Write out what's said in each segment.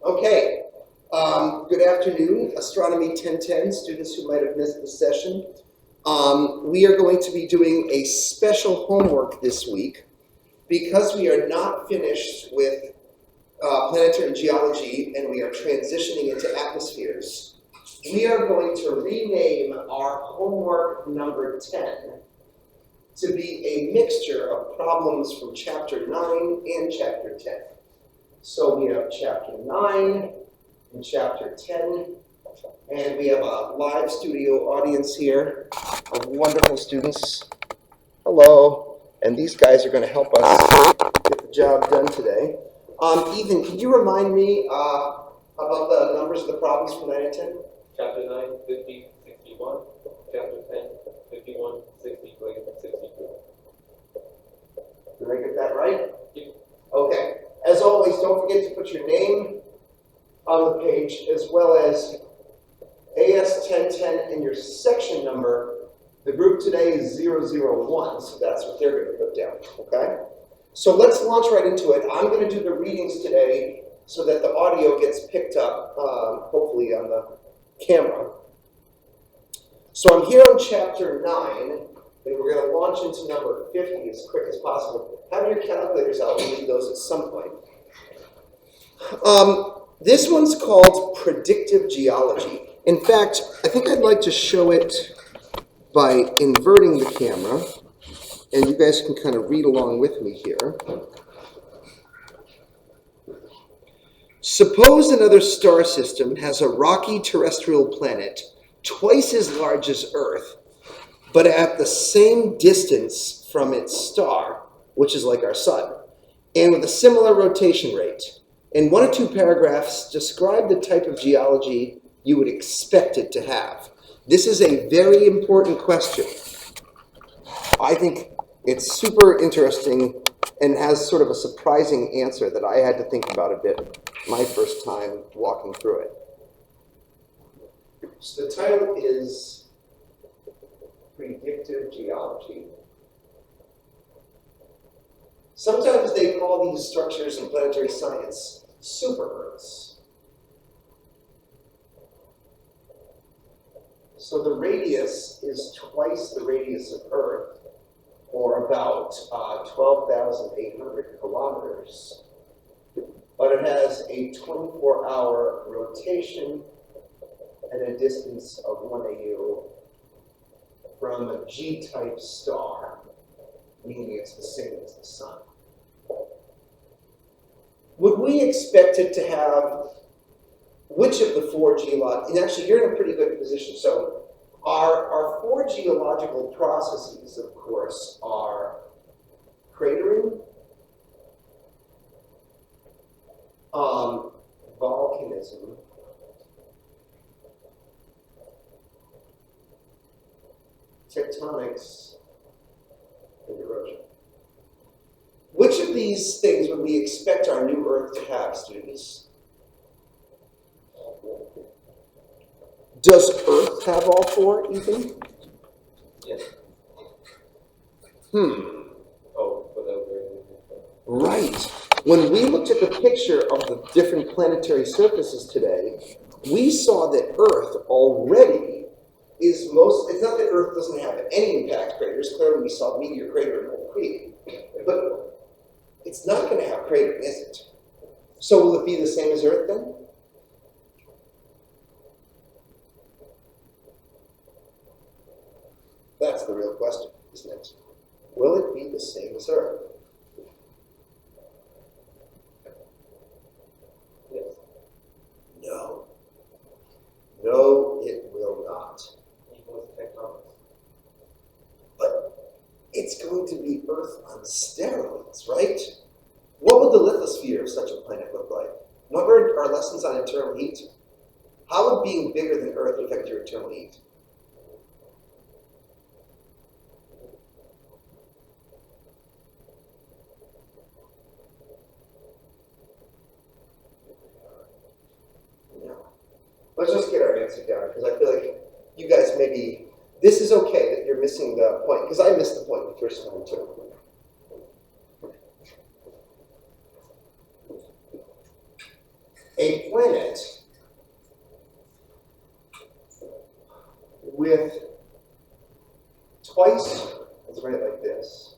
Okay, good afternoon, Astronomy 1010 students who might have missed the session. We are going to be doing a special homework this week because we are not finished with planetary geology and we are transitioning into atmospheres. We are going to rename our homework number 10 to be a mixture of problems from Chapter 9 and Chapter 10. So we have Chapter 9 and Chapter 10, and we have a live studio audience here of wonderful students. Hello, and these guys are going to help us get the job done today. Ethan, can you remind me about the numbers of the problems from 9 and 10? Chapter 9, 50, 61. Chapter 10, 51, 63, 64. Did I get that right? Yep. Okay. As always, don't forget to put your name on the page as well as AS1010 and your section number. The group today is 001, so that's what they're going to put down, okay? So let's launch right into it. I'm going to do the readings today so that the audio gets picked up, hopefully on the camera. So I'm here on Chapter 9, and we're going to launch into number 50 as quick as possible. Have your calculators out. We'll need those at some point. This one's called Predictive Geology. In fact, I think I'd like to show it by inverting the camera, and you guys can kind of read along with me here. Suppose another star system has a rocky terrestrial planet twice as large as Earth, but at the same distance from its star, which is like our sun, and with a similar rotation rate. In 1 or 2 paragraphs, describe the type of geology you would expect it to have. This is a very important question. I think it's super interesting and has sort of a surprising answer that I had to think about a bit my first time walking through it. So the title is Predictive Geology. Sometimes they call these structures in planetary science super-Earths. So the radius is twice the radius of Earth, or about 12,800 kilometers. But it has a 24-hour rotation at a distance of 1 AU from a G-type star, meaning it's the same as the sun. Would we expect it to have which of the 4 geological, and actually you're in a pretty good position. So our 4 geological processes, of course, are cratering, volcanism, tectonics, and erosion. Which of these things would we expect our new Earth to have, students? Does Earth have all 4, Ethan? Yes. Oh, right. When we looked at the picture of the different planetary surfaces today, we saw that Earth already is it's not that Earth doesn't have any impact craters. Clearly we saw Meteor Crater in Old Creek. But it's not going to have cratering, is it? So will it be the same as Earth then? That's the real question, isn't it? Will it be the same as Earth? Yes. No. No, it will not. But it's going to be Earth on steroids, right? What would the lithosphere of such a planet look like? Remember our lessons on internal heat? How would being bigger than Earth affect your internal heat? No. Let's just get our answer down, because I feel like you guys maybe, this is okay that you're missing the point, because I missed the point the first time too. A planet with twice, let's write it like this,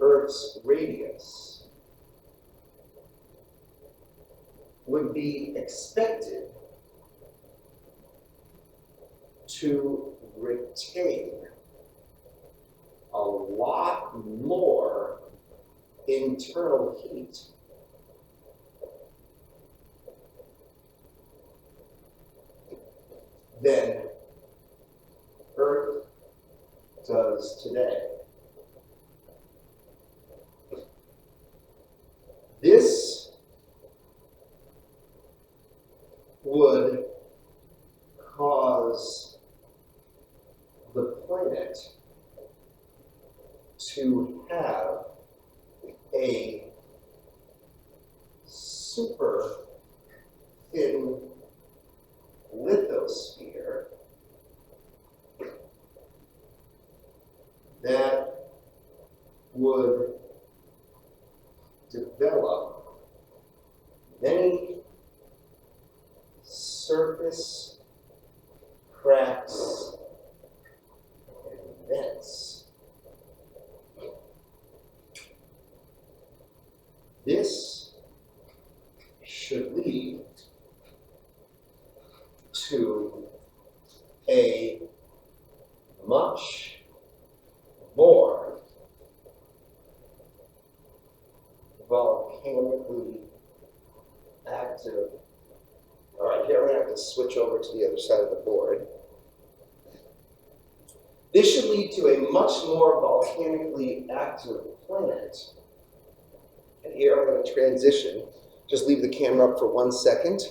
Earth's radius would be expected to retain a lot more internal heat than Earth does today. This would cause the planet to have a super thin lithosphere that would develop many surface cracks and vents. This should lead to a much more volcanically active. All right, here I'm going to have to switch over to the other side of the board. This should lead to a much more volcanically active planet. And here I'm going to transition. Just leave the camera up for 1 second.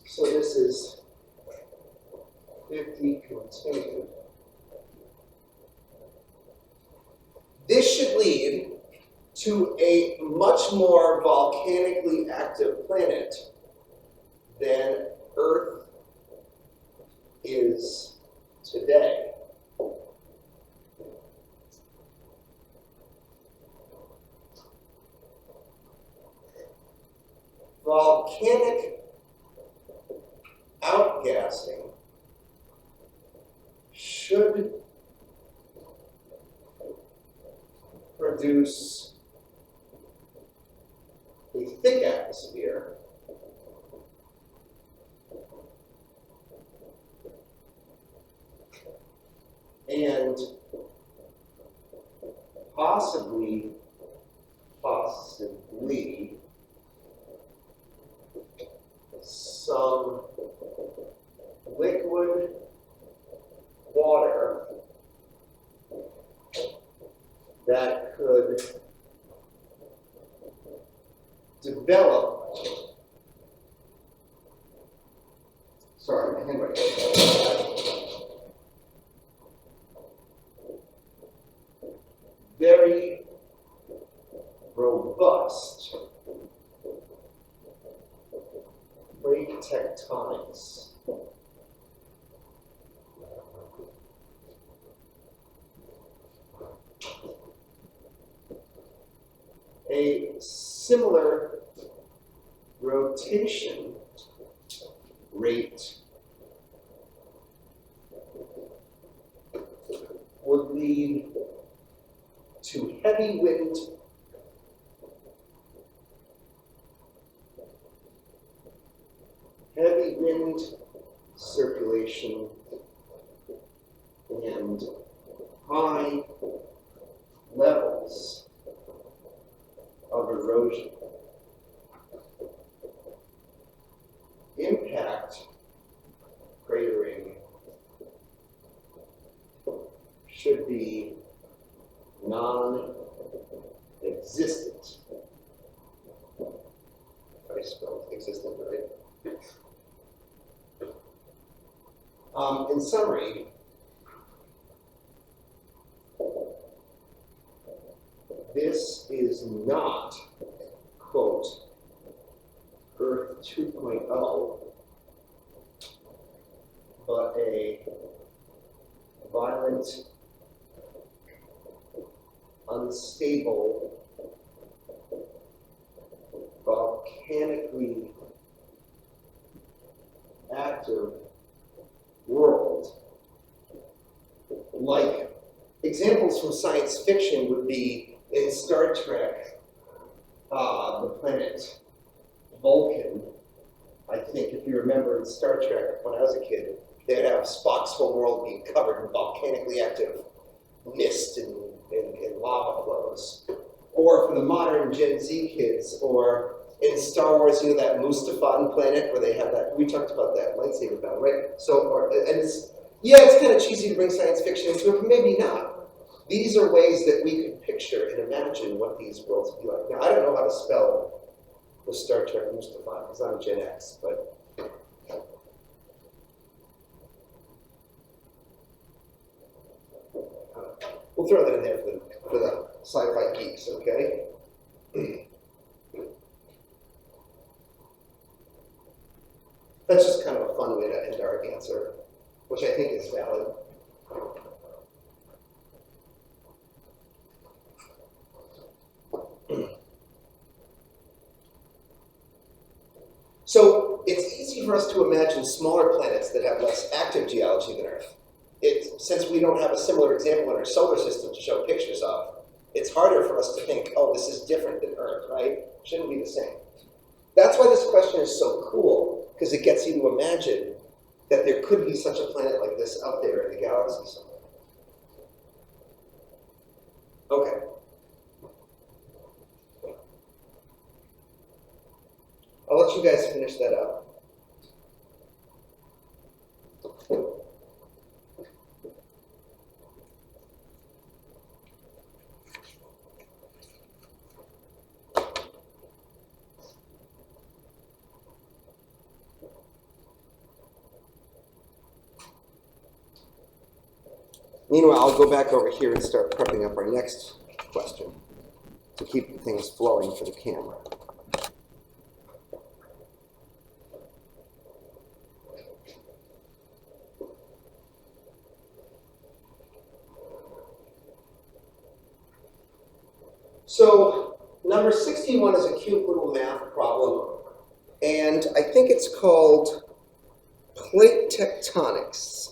So this is 50 continued. This should lead to a much more volcanically active planet than Earth is today. Volcanic outgassing should produce a thick atmosphere and possibly some liquid water that could develop, sorry, my handwriting. Very robust plate tectonics. A similar rotation rate would lead to heavy wind circulation and high levels of erosion. Impact cratering should be non-existent. I spelled existent, right? In summary, this is not, quote, Earth 2.0, but a violent, unstable, volcanically active world. Like examples from science fiction would be in Star Trek, the planet Vulcan. I think if you remember in Star Trek when I was a kid, they'd have Spock's whole world being covered in volcanically active mist and lava flows. Or for the modern Gen Z kids, or in Star Wars, you know that Mustafan planet where they have that, we talked about that lightsaber battle, right? So, and it's, yeah, it's kind of cheesy to bring science fiction into it, but maybe not. These are ways that we could picture and imagine what these worlds would be like. Now, I don't know how to spell the Star Trek Mustafan because I'm Gen X, but we'll throw that in there for the sci-fi geeks, okay? That's just kind of a fun way to end our answer, which I think is valid. So it's easy for us to imagine smaller planets that have less active geology than Earth. Since we don't have a similar example in our solar system to show pictures of, it's harder for us to think, oh, this is different than Earth, right? Shouldn't be the same. That's why this question is so cool, because it gets you to imagine that there could be such a planet like this out there in the galaxy somewhere. Okay. I'll let you guys finish that up. Meanwhile, I'll go back over here and start prepping up our next question to keep things flowing for the camera. So number 61 is a cute little math problem, and I think it's called plate tectonics.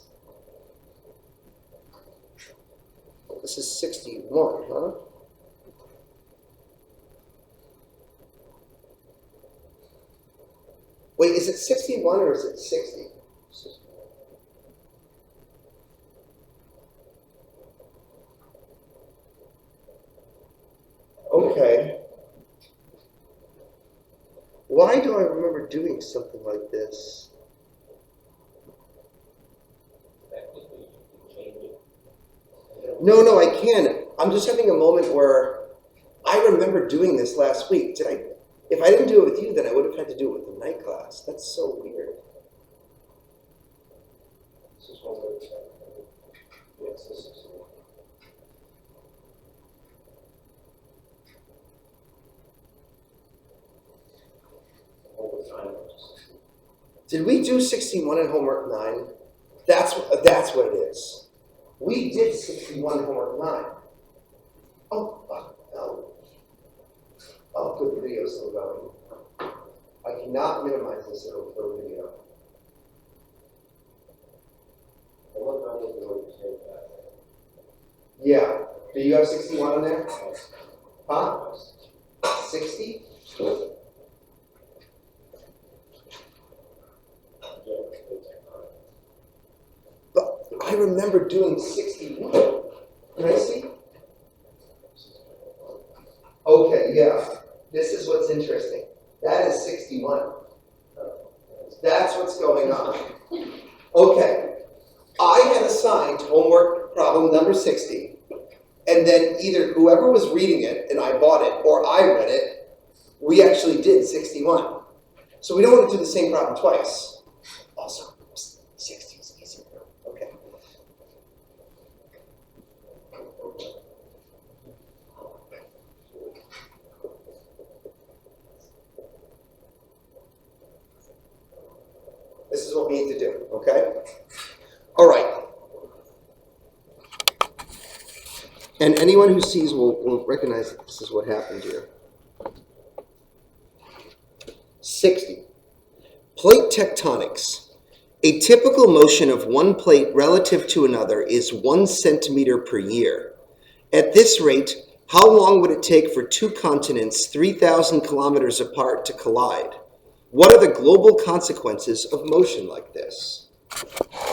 This is 61, huh? Wait, is it 61 or is it 60? Okay. Why do I remember doing something like this? No, I can. I'm just having a moment where I remember doing this last week. If I didn't do it with you, then I would have had to do it with the night class. That's so weird. Did we do 61 in homework 9? That's what it is. We did 61 in homework 9. Oh, good, the video's still going. I cannot minimize this for a video. Yeah. Do you have 61 on there? Huh? 60? But I remember doing 61. Can I see? Okay, yeah. This is what's interesting. That is 61. That's what's going on. Okay. I had assigned homework problem number 60, and then either whoever was reading it and I bought it, or I read it, we actually did 61. So we don't want to do the same problem twice. Also, 60 is easier. Okay. This is what we need to do, okay? All right. And anyone who sees will recognize that this is what happened here. 60. Plate tectonics. A typical motion of one plate relative to another is 1 centimeter per year. At this rate, how long would it take for two continents 3,000 kilometers apart to collide? What are the global consequences of motion like this?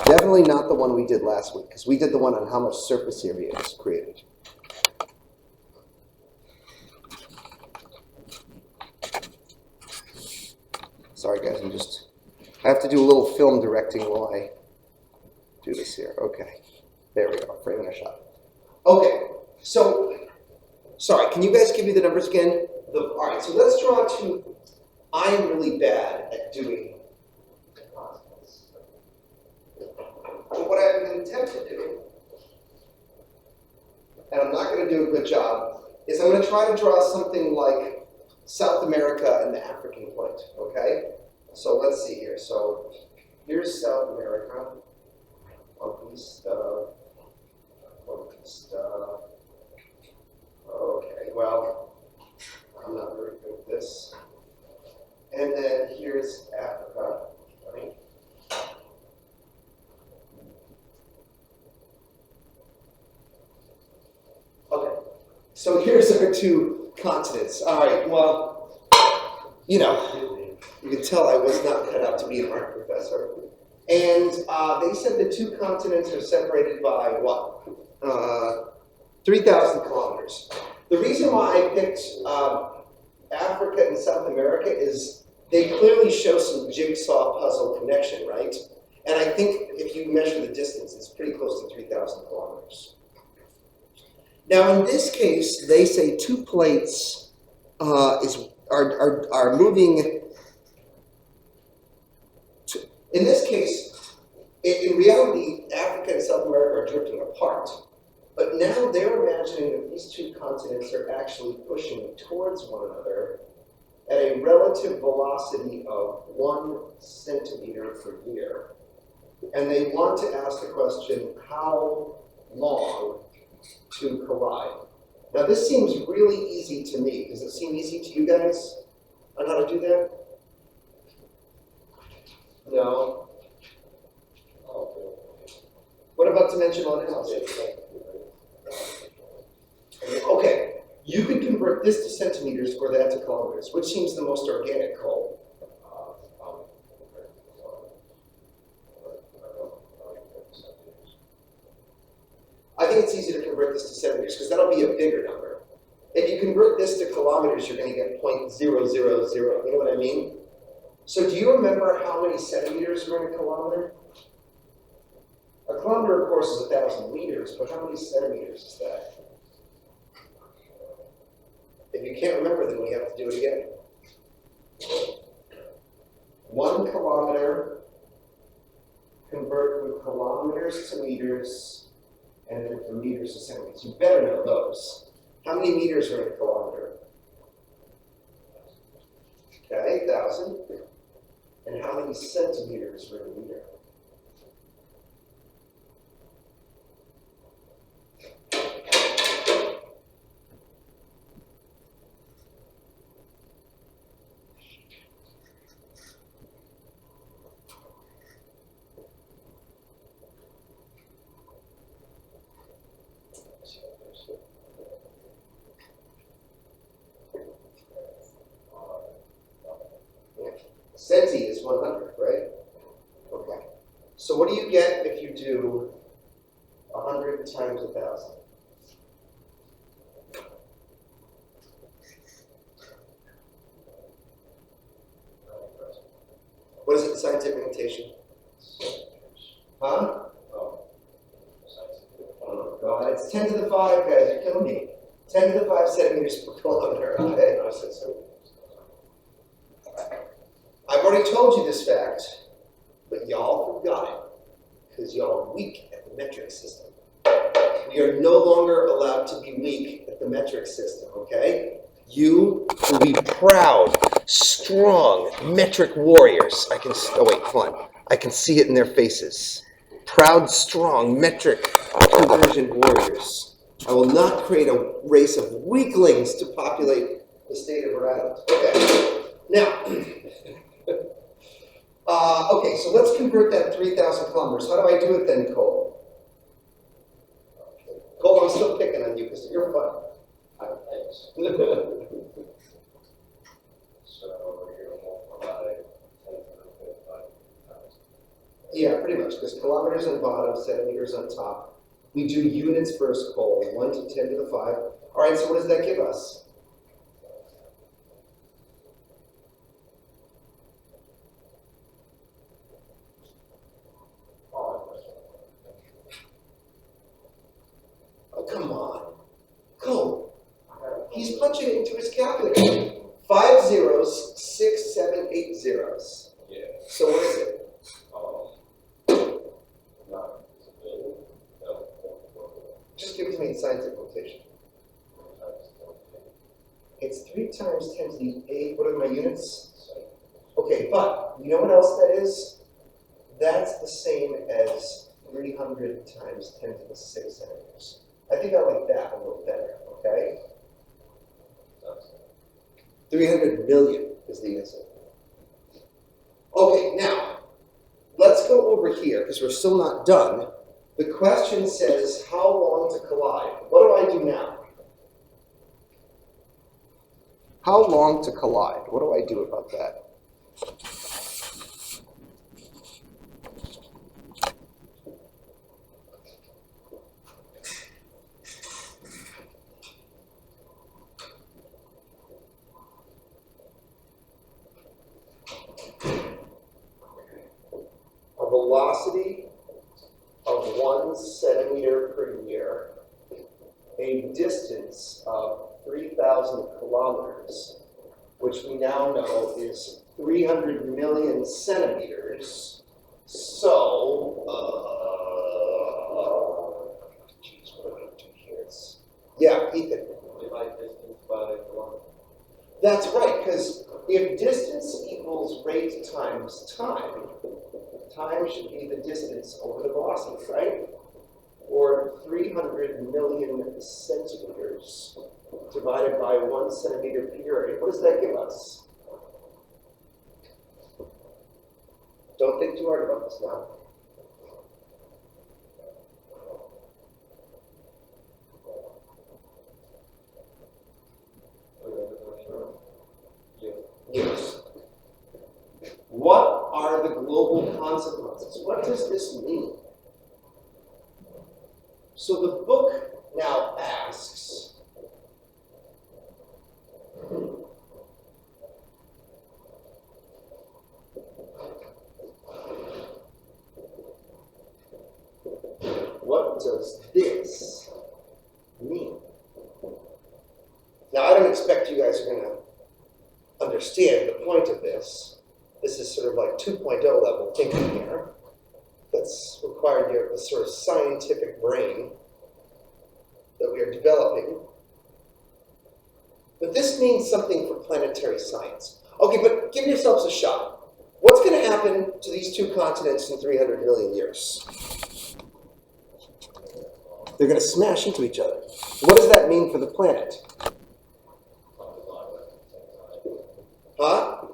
Definitely not the one we did last week, because we did the one on how much surface area is created. Sorry guys, I have to do a little film directing while I do this here. Okay, there we go, framing a shot. Okay, so, sorry, can you guys give me the numbers again? All right, so let's draw two. I am really bad at doing constants. But what I'm going to attempt to do, and I'm not going to do a good job, is I'm going to try to draw something like South America and the African plate, okay? So let's see here. So here's South America. Okay, well, I'm not very good at this. And then here's Africa, right? Okay, so here's our two continents. All right, well, you can tell I was not cut out to be an art professor. And they said the two continents are separated by what? 3,000 kilometers. The reason why I picked Africa and South America is they clearly show some jigsaw puzzle connection, right? And I think if you measure the distance, it's pretty close to 3,000 kilometers. Now, in this case, they say two plates are moving. In this case, in reality, Africa and South America are drifting apart. But now they're imagining that these two continents are actually pushing towards one another at a relative velocity of 1 centimeter per year. And they want to ask the question, how long to collide? Now this seems really easy to me. Does it seem easy to you guys on how to do that? No? What about dimensional analysis? Okay, you could convert this to centimeters or that to kilometers. Which seems the most organic, Cole? I think it's easy to convert this to centimeters because that'll be a bigger number. If you convert this to kilometers, you're going to get 0.000. You know what I mean? So do you remember how many centimeters are in a kilometer? A kilometer, of course, is 1,000 meters, but how many centimeters is that? If you can't remember, then we have to do it again. 1 kilometer, convert from kilometers to meters, and then from meters to centimeters. You better know those. How many meters are in a kilometer? Okay, 1,000. And how many centimeters are in a meter? Centi is 100, right? Okay. So what do you get if you do 100 times 1,000? What is it in scientific notation? Huh? Oh God, it's 10 to the 5, guys. You're killing me. 10 to the 5 centimeters per kilometer. Okay. I've already told you this fact, but y'all forgot it because y'all are weak at the metric system. We are no longer allowed to be weak at the metric system, okay? You will be proud, strong, metric warriors. Oh wait, hold on. I can see it in their faces. Proud, strong, metric, conversion warriors. I will not create a race of weaklings to populate the state of Rhode Island. Okay. Now, okay, so let's convert that 3,000 kilometers. How do I do it then, Cole? Cole, I'm still picking on you because you're fun. Thanks. So we're going to multiply 10^5. Yeah, pretty much, because kilometers on bottom, centimeters on top. We do units first, Cole, 1 to 10 to the 5. All right, so what does that give us? Oh, come on. Go. He's punching it into his calculator. 5 zeros, 6, 7, 8 zeros. Yeah. So what is it? 9. Just give it to me in scientific notation. It's 3 times 10 to the 8. What are my units? Okay, but you know what else that is? That's the same as 300 times 10 to the 6 centimeters. I think I like that a little better, okay? 300 million is the answer. Okay, now, let's go over here, because we're still not done. The question says, how long to collide? What do I do now? How long to collide? What do I do about that? A velocity of 1 centimeter per year, a distance of 3,000 kilometers, which we now know is 300 million centimeters. So, geez, what do I do here? Yeah, Ethan. Divide distance by kilometer. That's right, because if distance equals rate times time, time should be the distance over the velocity, right? Or 300 million centimeters divided by 1 centimeter per year. What does that give us? Don't think too hard about this now. Years. What are the global consequences? What does this mean? So the book now asks, what does this mean? Now, I don't expect you guys are going to understand the point of this. This is sort of like 2.0 level thinking here. That's required here, the sort of scientific brain that we are developing. But this means something for planetary science. Okay, but give yourselves a shot. What's going to happen to these two continents in 300 million years? They're going to smash into each other. What does that mean for the planet? Huh?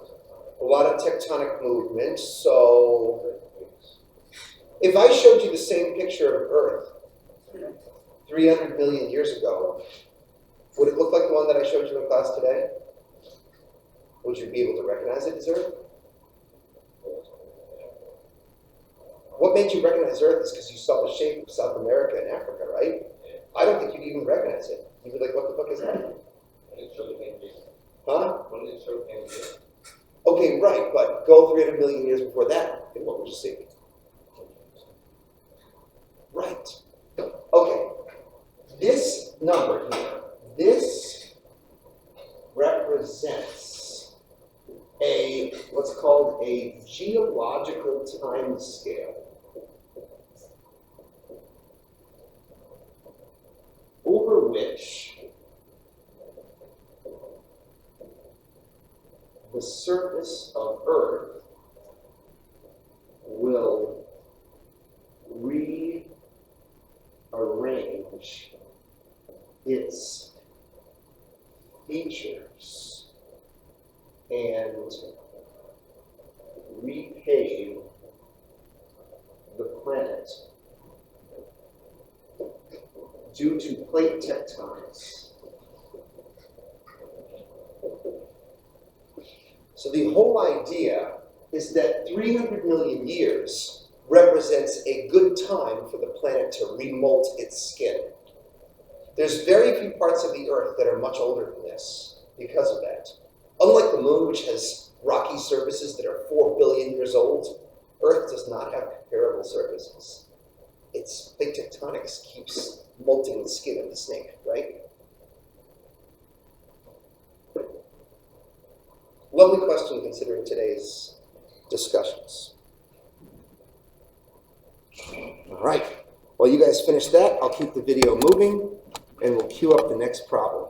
A lot of tectonic movement. So if I showed you the same picture of Earth 300 million years ago, would it look like the one that I showed you in class today? Would you be able to recognize it as Earth? What made you recognize Earth is because you saw the shape of South America and Africa, right? I don't think you'd even recognize it. You'd be like, what the fuck is that? Huh? When did it show Pangea? Okay, right, but go 300 million years before that, and what would you see? Right. Okay. This number here, this represents what's called a geological time scale, over which the surface of Earth will will rearrange its features and repave the planet due to plate tectonics. So the whole idea is that 300 million years represents a good time for the planet to remolt its skin. There's very few parts of the Earth that are much older than this because of that. Unlike the Moon, which has rocky surfaces that are 4 billion years old, Earth does not have comparable surfaces. Its plate tectonics keeps molting the skin of the snake, right? Lovely question considering today's discussions. All right. While you guys finish that, I'll keep the video moving and we'll queue up the next problem.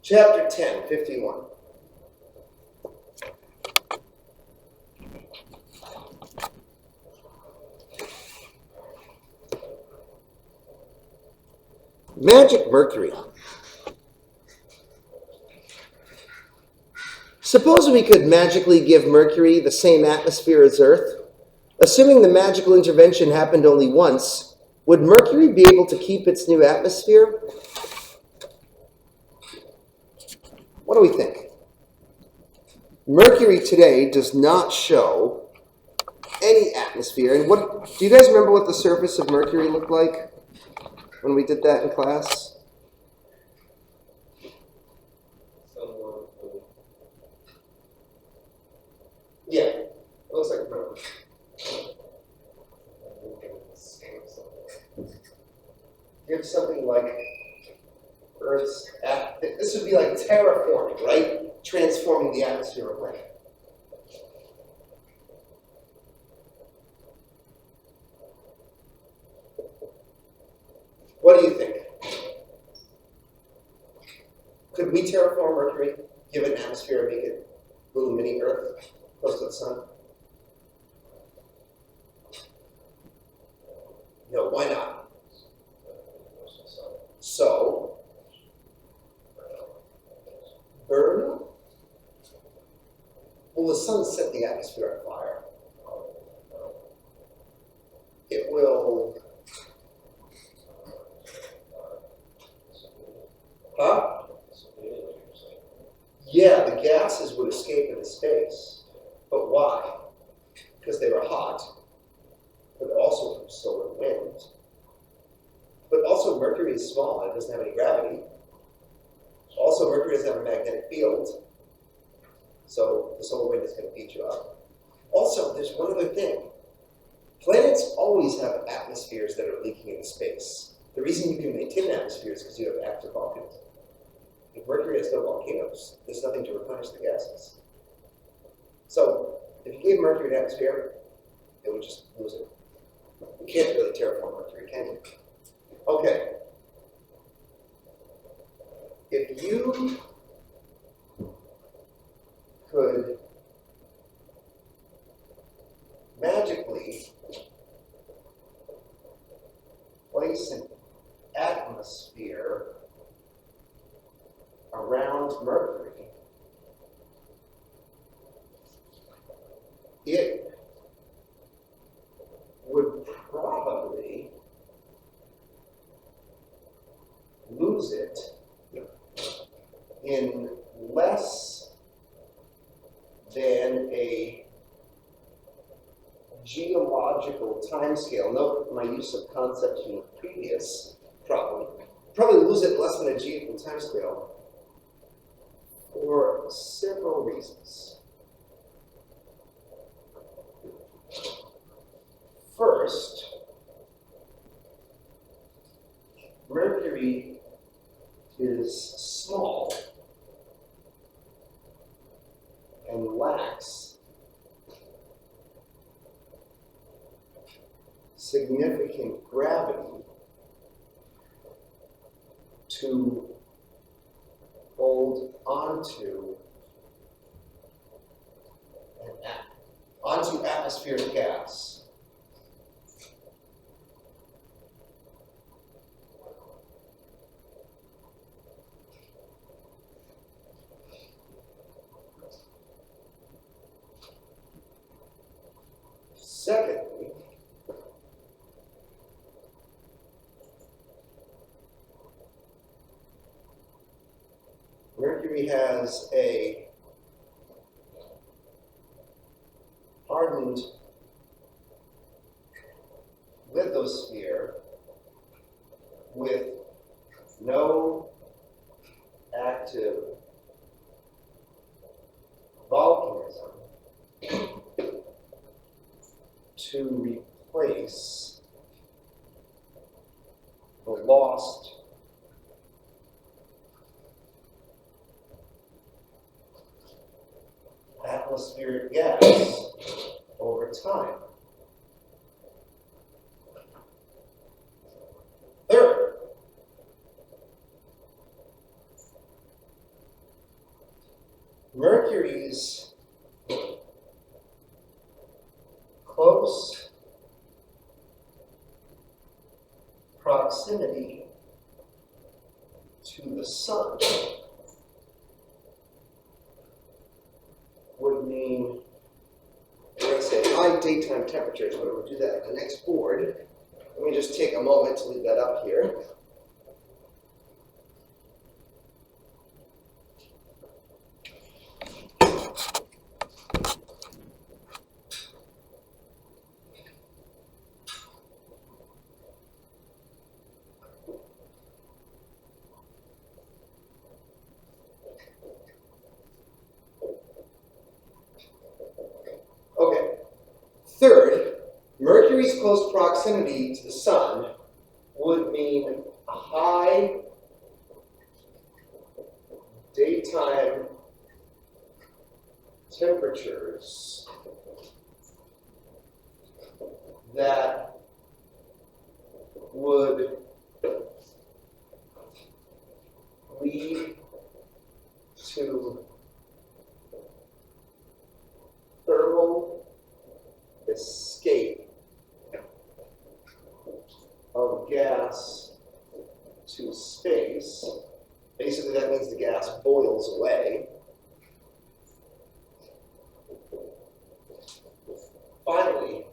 Chapter 10, 51. Magic Mercury. Suppose we could magically give Mercury the same atmosphere as Earth. Assuming the magical intervention happened only once, would Mercury be able to keep its new atmosphere? What do we think? Mercury today does not show any atmosphere. And what do you guys remember what the surface of Mercury looked like when we did that in class? Yeah, it looks like Mercury. Give something like Earth's, this would be like terraforming, right? Transforming the atmosphere of a planet. What do you think? Could we terraform Mercury, give it an atmosphere, and make it a little mini Earth close to the sun? No, why not? So, burn? Well, the sun set the atmosphere on fire. It will... Huh? Yeah, the gases would escape into space. But why? Because they were hot, but also from solar wind. But also Mercury is small and it doesn't have any gravity. Also, Mercury doesn't have a magnetic field. So the solar wind is going to beat you up. Also, there's one other thing. Planets always have atmospheres that are leaking into space. The reason you can maintain atmospheres is because you have active volcanoes. If Mercury has no volcanoes, there's nothing to replenish the gases. So if you gave Mercury an atmosphere, it would just lose it. You can't really terraform Mercury, can you? Okay. If you could magically place an atmosphere around Mercury, it would probably lose it in less than a geological timescale. Note my use of concepts from the previous problem. Probably lose it in less than a geological timescale for several reasons. First, Mercury is small lacks significant gravity to hold onto atmospheric gas. Secondly, Mercury has a hardened lithosphere with no active volcanism to replace the lost atmospheric gas over time. Third, Mercury's close proximity to the sun would mean, we're going to say high daytime temperatures, but we'll do that on the next board. Let me just take a moment to leave that up here. Okay. Third, Mercury's close proximity to the sun would mean high daytime temperatures that would lead to thermal escape of gas to space. Basically, that means the gas boils away. Finally,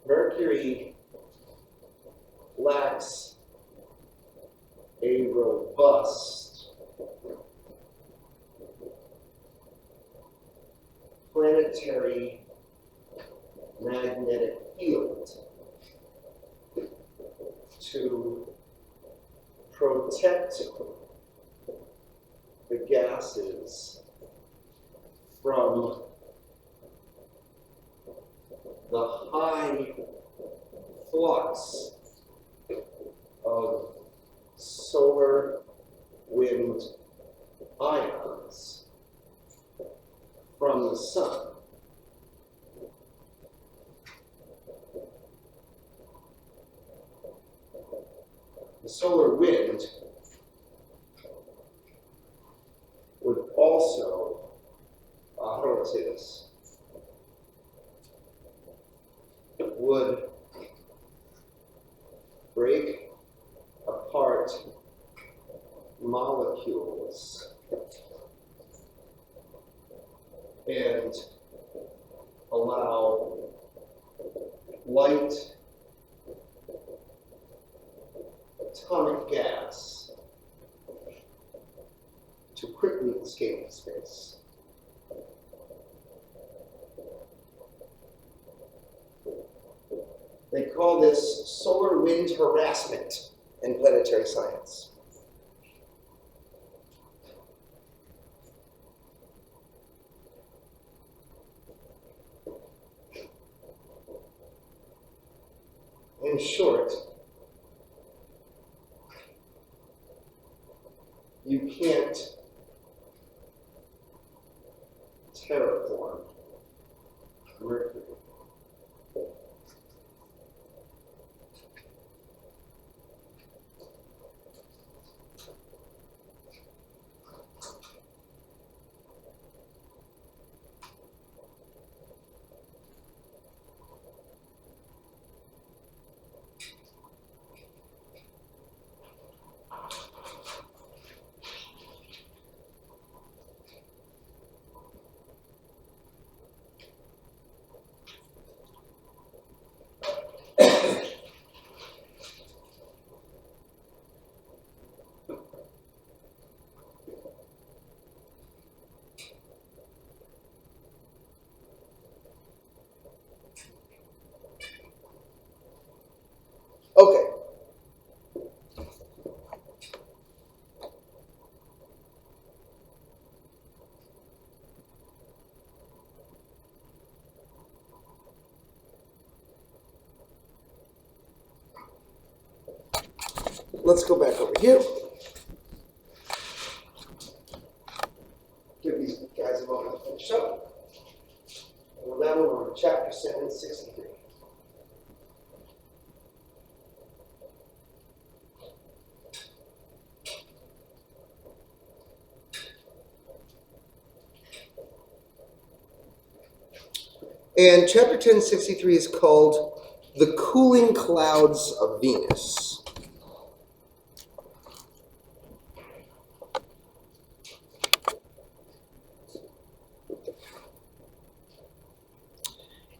Mercury lacks a robust planetary magnetic field to protect the gases from the high flux of solar wind ions from the sun. The solar wind would also, how do I say this? Would break apart molecules and allow light atomic gas to quickly escape space. They call this solar wind harassment in planetary science. In short, you can't terraform Mercury. Okay. Let's go back over here. Give these guys a moment to finish up. And now we're on chapter 763. And chapter 1063 is called The Cooling Clouds of Venus.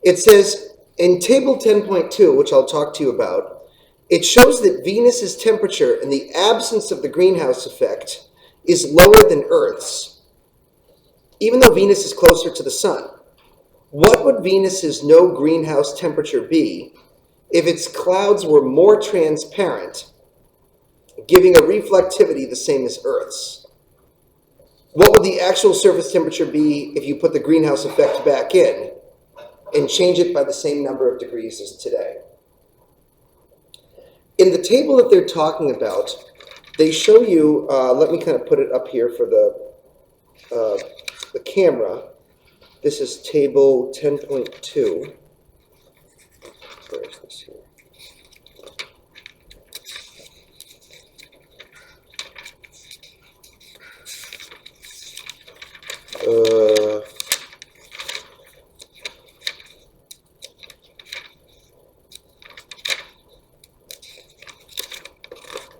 It says in table 10.2, which I'll talk to you about, it shows that Venus's temperature in the absence of the greenhouse effect is lower than Earth's, even though Venus is closer to the sun. What would Venus's no greenhouse temperature be if its clouds were more transparent, giving a reflectivity the same as Earth's? What would the actual surface temperature be if you put the greenhouse effect back in and change it by the same number of degrees as today? In the table that they're talking about, they show you, let me kind of put it up here for the camera. This is table 10.2. Where is this here?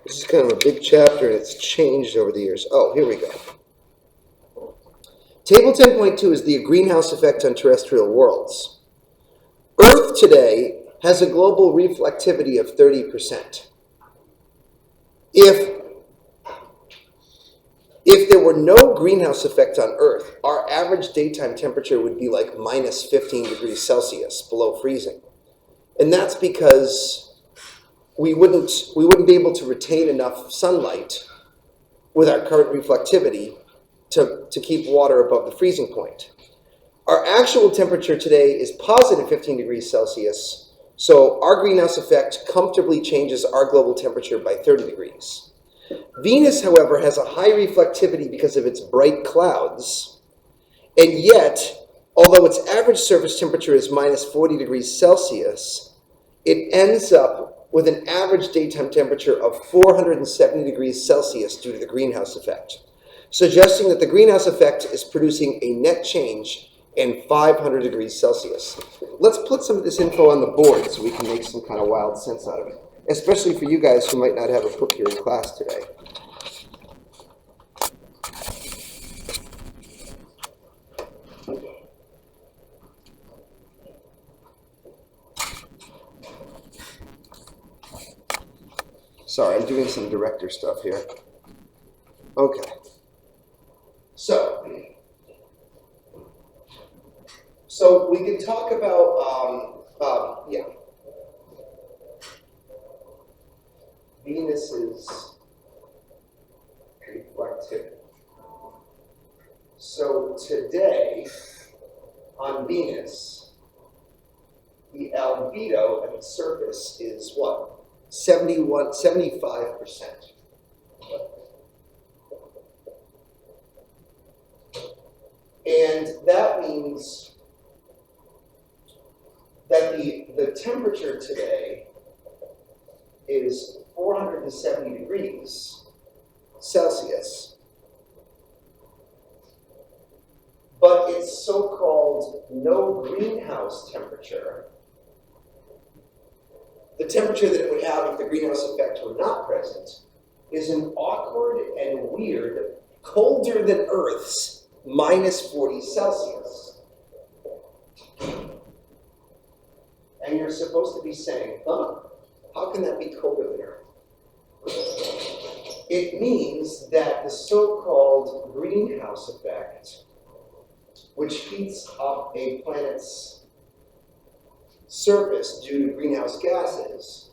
This is kind of a big chapter, and it's changed over the years. Oh, here we go. Table 10.2 is the greenhouse effect on terrestrial worlds. Earth today has a global reflectivity of 30%. If there were no greenhouse effect on Earth, our average daytime temperature would be like minus 15 degrees Celsius, below freezing. And that's because we wouldn't be able to retain enough sunlight with our current reflectivity to keep water above the freezing point. Our actual temperature today is positive 15 degrees Celsius, so our greenhouse effect comfortably changes our global temperature by 30 degrees. Venus, however, has a high reflectivity because of its bright clouds, and yet, although its average surface temperature is minus 40 degrees Celsius, it ends up with an average daytime temperature of 470 degrees Celsius due to the greenhouse effect, suggesting that the greenhouse effect is producing a net change in 500 degrees Celsius. Let's put some of this info on the board so we can make some kind of wild sense out of it, especially for you guys who might not have a book here in class today. Sorry, I'm doing some director stuff here. Okay. So we can talk about, Venus's reflectivity. So today, on Venus, the albedo at the surface is what? 75%. And that means that the temperature today is 470 degrees Celsius, but its so-called no greenhouse temperature, the temperature that it would have if the greenhouse effect were not present, is an awkward and weird, colder than Earth's minus 40 Celsius. And you're supposed to be saying, huh, how can that be colder than Earth? It means that the so-called greenhouse effect, which heats up a planet's surface due to greenhouse gases,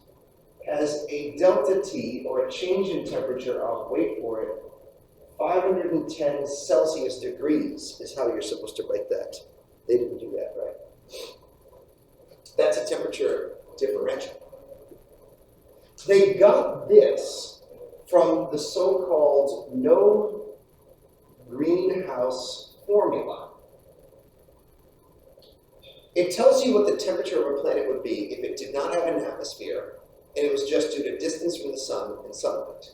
has a delta T, or a change in temperature of, wait for it, 510 Celsius degrees is how you're supposed to write that. They didn't do that, right? That's a temperature differential. They got this from the so-called no greenhouse formula. It tells you what the temperature of a planet would be if it did not have an atmosphere and it was just due to distance from the sun and sunlight.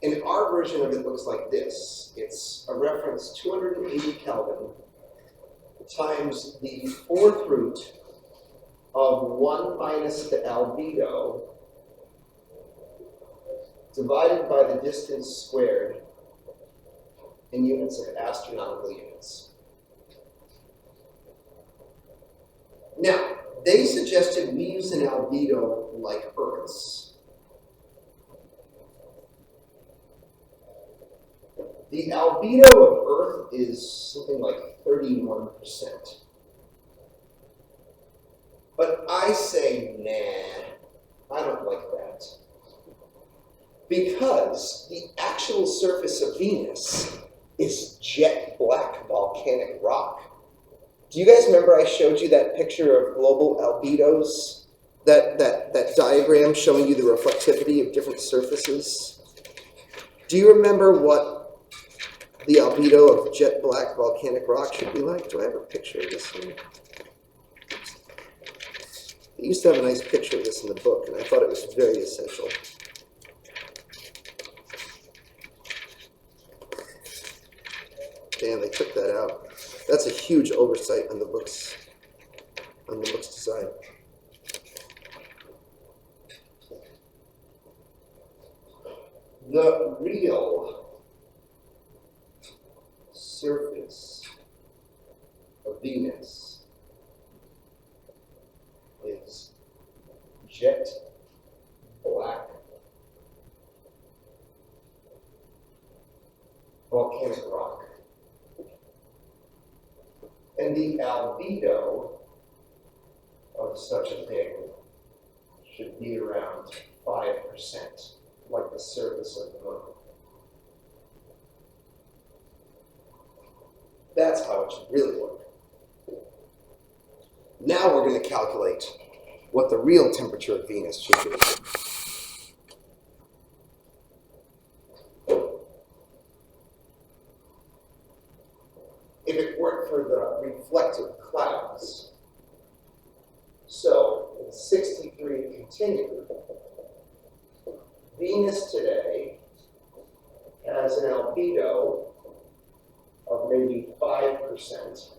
And our version of it looks like this. It's a reference 280 Kelvin times the fourth root of 1 minus the albedo divided by the distance squared in units of astronomical units. Now, they suggested we use an albedo like Earth's. The albedo of Earth is something like 31%. But I say, nah, I don't like that. Because the actual surface of Venus is jet black volcanic rock. Do you guys remember I showed you that picture of global albedos? That diagram showing you the reflectivity of different surfaces? Do you remember what the albedo of jet black volcanic rock should be like? Do I have a picture of this one? I used to have a nice picture of this in the book, and I thought it was very essential. Damn, they took that out. That's a huge oversight on the book's design. The real surface of Venus is jet black volcanic rock. And the albedo of such a thing should be around 5%, like the surface of the moon. That's how it should really work. Now we're going to calculate what the real temperature of Venus should be. If it weren't for the reflective clouds. So, in 63 continued, Venus today has an albedo of maybe 5%,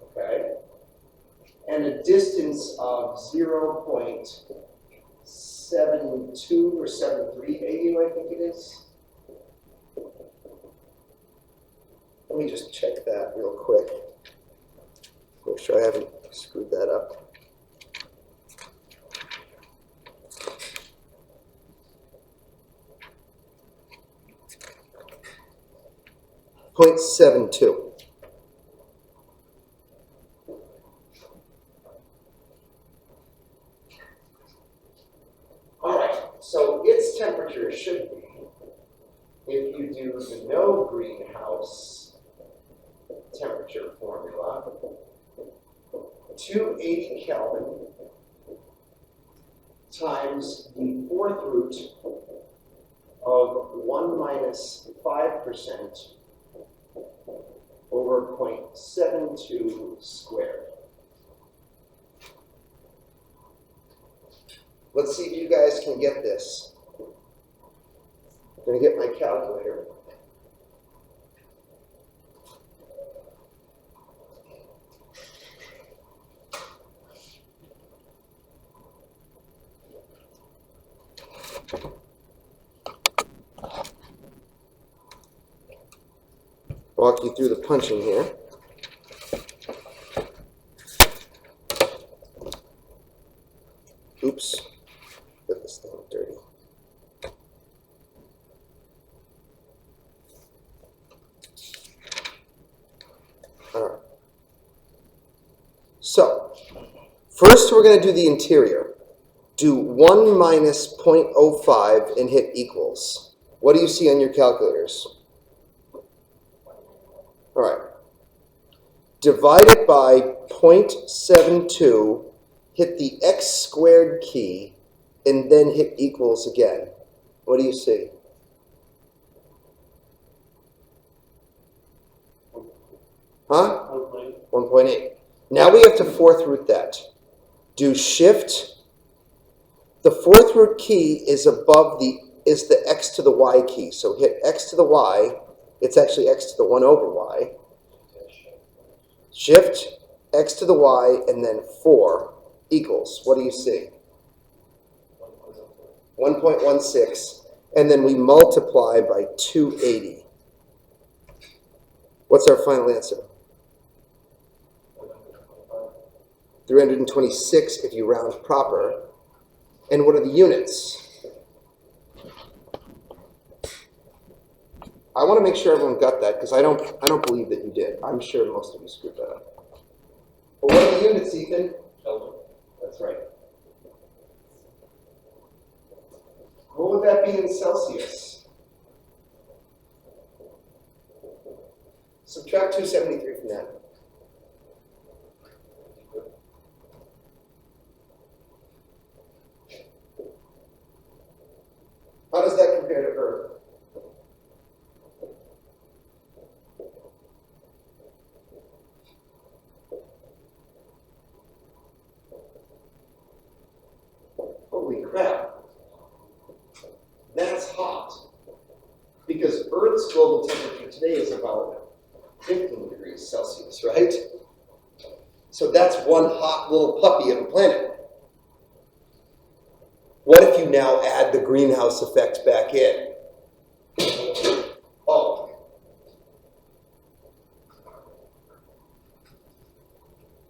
okay? And a distance of 0.72 or 73 AU, I think it is. Let me just check that real quick. Make sure I haven't screwed that up. .72. All right, so its temperature should be, if you do the no greenhouse temperature formula, 280 Kelvin times the fourth root of 1 minus 5% over over 0.72 squared. Let's see if you guys can get this. I'm going to get my calculator. Walk you through the punching here. Oops, put this thing dirty. All right. So, first we're going to do the interior. Do 1 minus 0.05 and hit equals. What do you see on your calculators? All right. Divide it by 0.72, hit the x squared key, and then hit equals again. What do you see? Huh? 1.8. Now we have to fourth root that. Do shift. The fourth root key is above the x to the y key. So hit x to the y. It's actually x to the 1 over y. Shift x to the y and then 4 equals. What do you see? 1.16. And then we multiply by 280. What's our final answer? 326 if you round proper. And what are the units? I want to make sure everyone got that because I don't believe that you did. I'm sure most of you screwed that up. But what are the units, Ethan? Kelvin. That's right. What would that be in Celsius? Subtract 273 from that. How does that compare to Earth? Holy crap. That's hot. Because Earth's global temperature today is about 15 degrees Celsius, right? So that's one hot little puppy of a planet. What if you now add the greenhouse effect back in? Oh.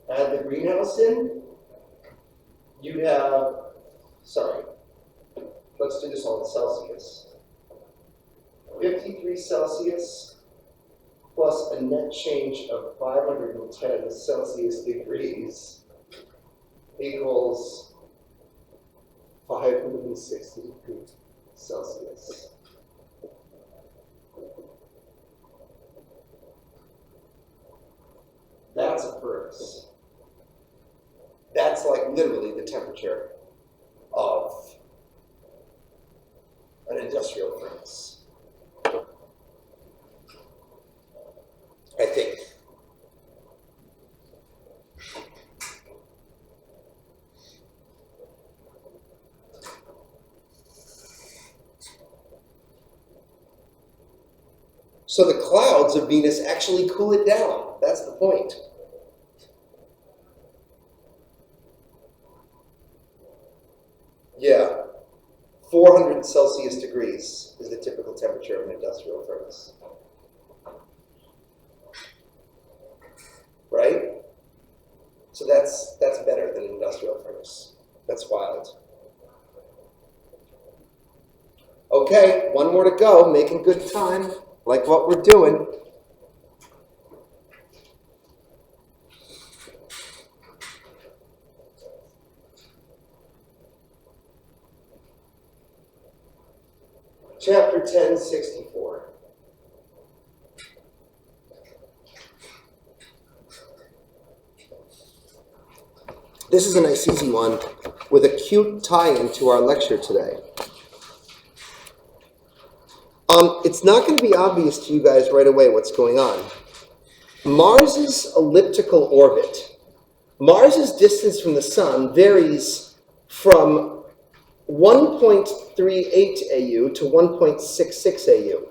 Add the greenhouse in, you'd have, let's do this all in Celsius. 53 Celsius plus a net change of 510 Celsius degrees equals 560 degrees Celsius. That's a furnace. That's like literally the temperature of an industrial furnace. I think. So the clouds of Venus actually cool it down. That's the point. Yeah. 400 Celsius degrees is the typical temperature of an industrial furnace. Right? So that's better than an industrial furnace. That's wild. Okay, one more to go. Making good time. Like what we're doing. Chapter 1064. This is a nice easy one with a cute tie-in to our lecture today. It's not going to be obvious to you guys right away what's going on. Mars's elliptical orbit. Mars's distance from the sun varies from 1.38 AU to 1.66 AU.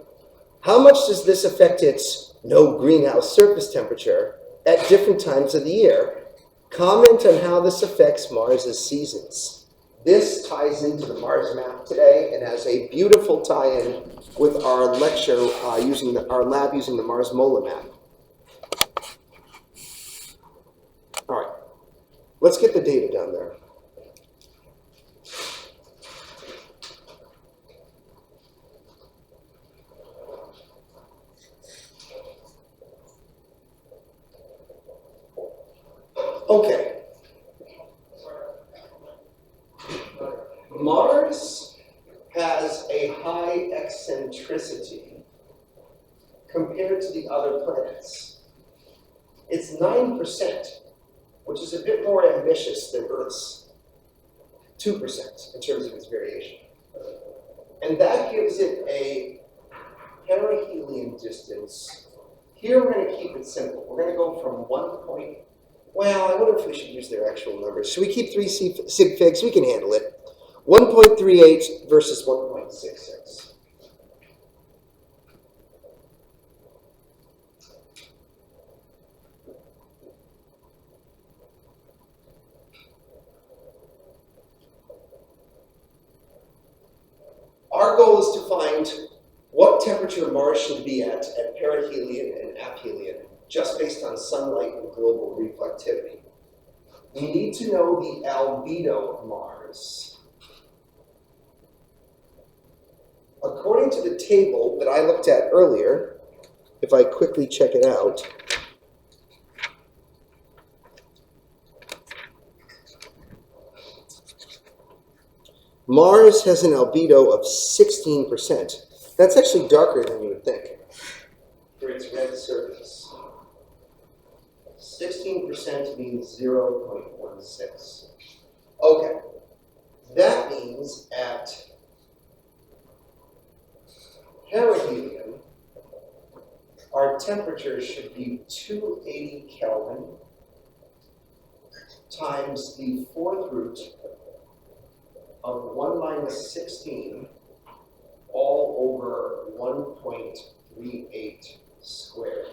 How much does this affect its no greenhouse surface temperature at different times of the year? Comment on how this affects Mars's seasons. This ties into the Mars map today and has a beautiful tie-in with our lecture using our lab using the Mars Mola map. All right, let's get the data down there. Okay. Mars has a high eccentricity compared to the other planets. It's 9%, which is a bit more ambitious than Earth's 2% in terms of its variation. And that gives it a perihelion distance. Here we're going to keep it simple. We're going to go from 1 point, well, I wonder if we should use their actual numbers. Should we keep 3 sig figs? We can handle it. 1.38 versus 1.66. Our goal is to find what temperature Mars should be at perihelion and aphelion, just based on sunlight and global reflectivity. We need to know the albedo of Mars. According to the table that I looked at earlier, if I quickly check it out, Mars has an albedo of 16%. That's actually darker than you would think for its red surface. 16% means 0.16. Okay, that means at perihelion, our temperature should be 280 Kelvin times the 4th root of 1 minus 16 all over 1.38 squared.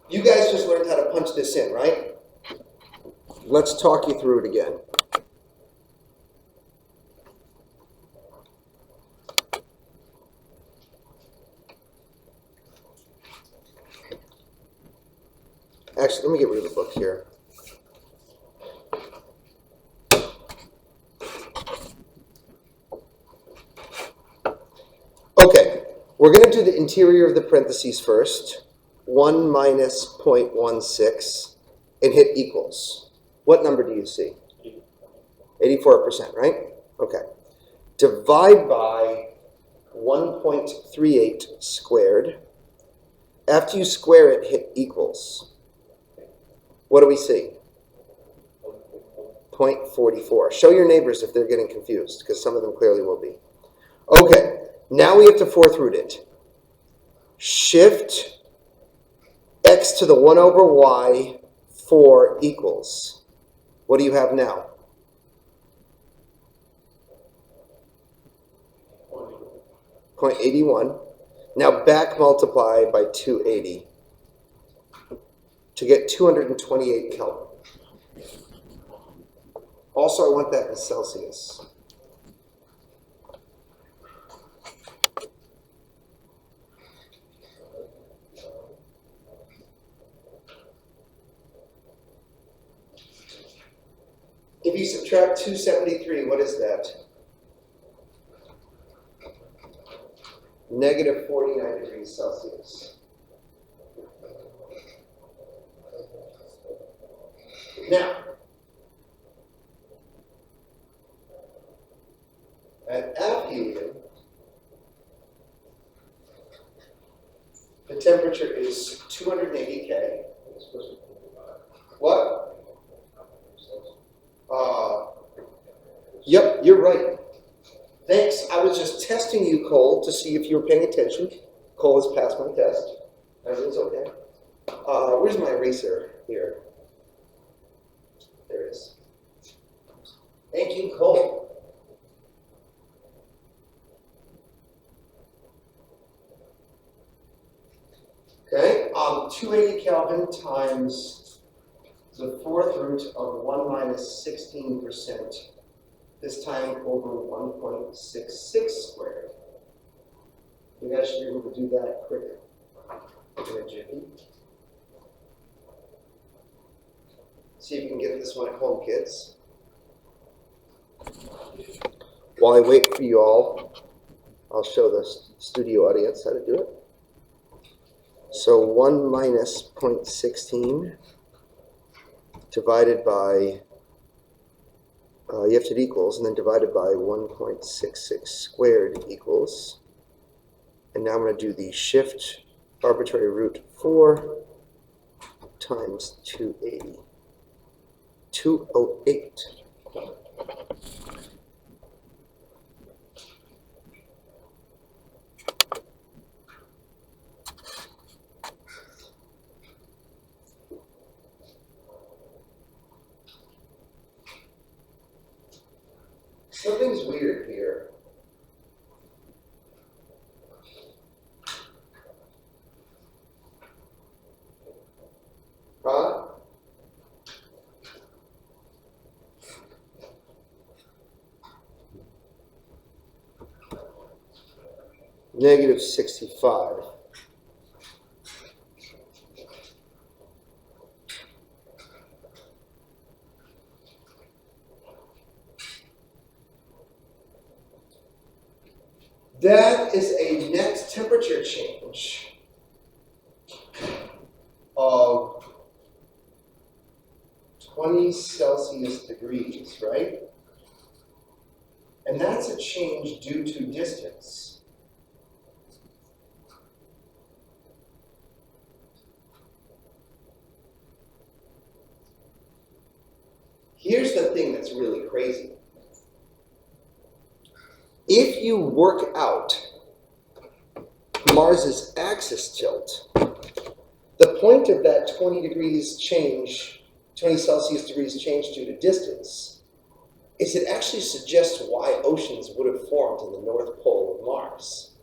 You guys just learned how to punch this in, right? Let's talk you through it again. Actually, let me get rid of the book here. Okay, we're going to do the interior of the parentheses first. 1 minus 0.16 and hit equals. What number do you see? 84%, right? Okay. Divide by 1.38 squared. After you square it, hit equals. What do we see? 0.44. Show your neighbors if they're getting confused, because some of them clearly will be. Okay, now we have to 4th root it. Shift x to the 1 over y 4 equals. What do you have now? 0.81. Now back multiply by 280 to get 228 Kelvin. Also, I want that in Celsius. If you subtract 273, what is that? Negative 49 degrees Celsius. Now, at aphelion, the temperature is 280 K. What? Yep, you're right. Thanks. I was just testing you, Cole, to see if you were paying attention. Cole has passed my test. Everything's okay. Where's my eraser? Here. There it is. Thank you, Cole. Okay, 280 Kelvin times the fourth root of 1 minus 16%, this time over 1.66 squared. You guys should be able to do that quick in a jiffy. See if you can get this one at home, kids. While I wait for you all, I'll show the studio audience how to do it. So 1 minus 0.16 divided by, you have to do equals, and then divided by 1.66 squared equals. And now I'm going to do the shift arbitrary root 4 times 280. 208. Something's weird here. Huh? Negative 65. That is a net temperature change of 20 Celsius degrees, right? And that's a change due to distance. Here's the thing that's really crazy. If you work out Mars's axis tilt, the point of that 20 degrees change, 20 Celsius degrees change due to distance, is it actually suggests why oceans would have formed in the North Pole of Mars.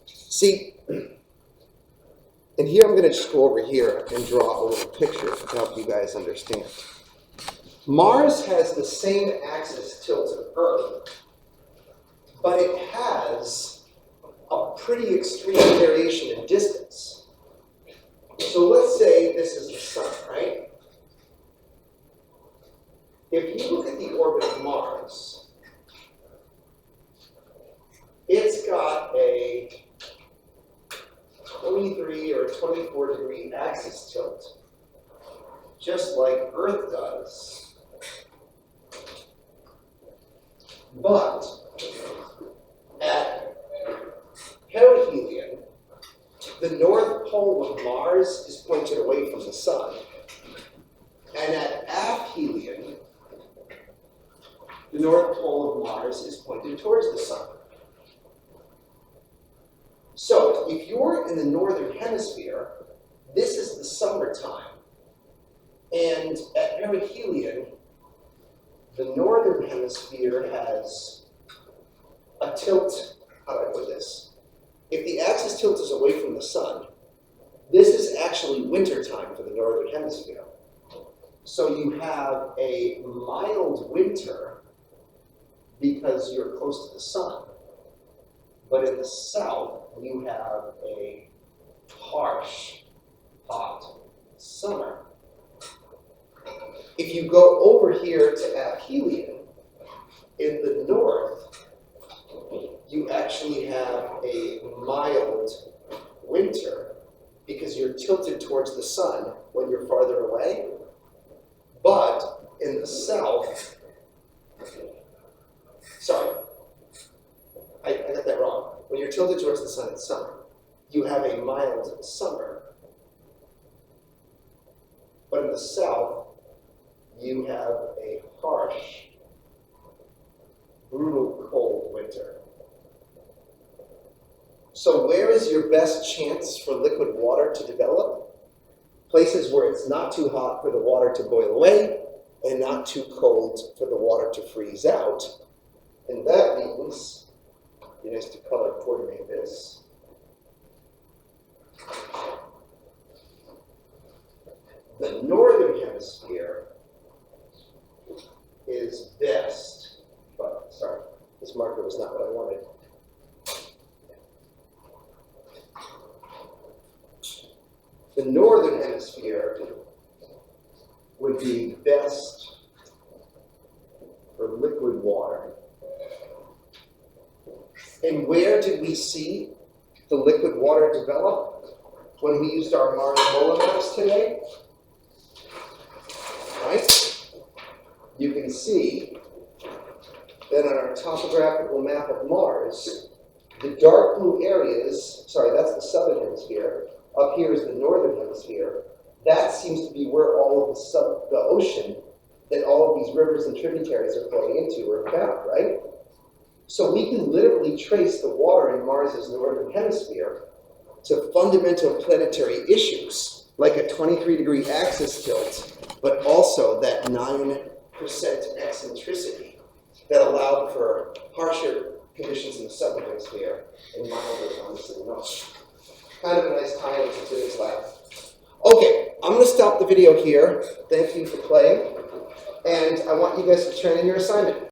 See, and here I'm going to just go over here and draw a little picture to help you guys understand. Mars has the same axis tilt as Earth, but it has a pretty extreme variation in distance. So let's say this is the sun, right? If you look at the orbit of Mars, it's got a 23 or 24 degree axis tilt, just like Earth does. But at perihelion, the North Pole of Mars is pointed away from the sun. And at aphelion, the North Pole of Mars is pointed towards the sun. So if you're in the northern hemisphere, this is the summertime. And at perihelion, the northern hemisphere has a tilt. How do I put this? If the axis tilt is away from the sun, this is actually wintertime for the northern hemisphere. So you have a mild winter because you're close to the sun. But in the south, you have a harsh, hot summer. If you go over here to aphelion, in the north, you actually have a mild winter because you're tilted towards the sun when you're farther away. But in the south, sorry, I got that wrong. When you're tilted towards the sun, it's summer. You have a mild summer. But in the south, you have a harsh So where is your best chance for liquid water to develop? Places where it's not too hot for the water to boil away and not too cold for the water to freeze out. And that means, you have to color coordinate this. The northern hemisphere is best, but sorry, this marker was not what I wanted. The northern hemisphere would be best for liquid water. And where did we see the liquid water develop? When we used our Mars Molar maps today, right? You can see that on our topographical map of Mars, the dark blue areas, sorry, that's the southern hemisphere. Up here is the northern hemisphere. That seems to be where all of the ocean that all of these rivers and tributaries are flowing into are found, right? So we can literally trace the water in Mars's northern hemisphere to fundamental planetary issues, like a 23-degree axis tilt, but also that 9% eccentricity that allowed for harsher conditions in the southern hemisphere and milder ones in the north. Kind of a nice tie into today's lab. Okay, I'm going to stop the video here. Thank you for playing. And I want you guys to turn in your assignment.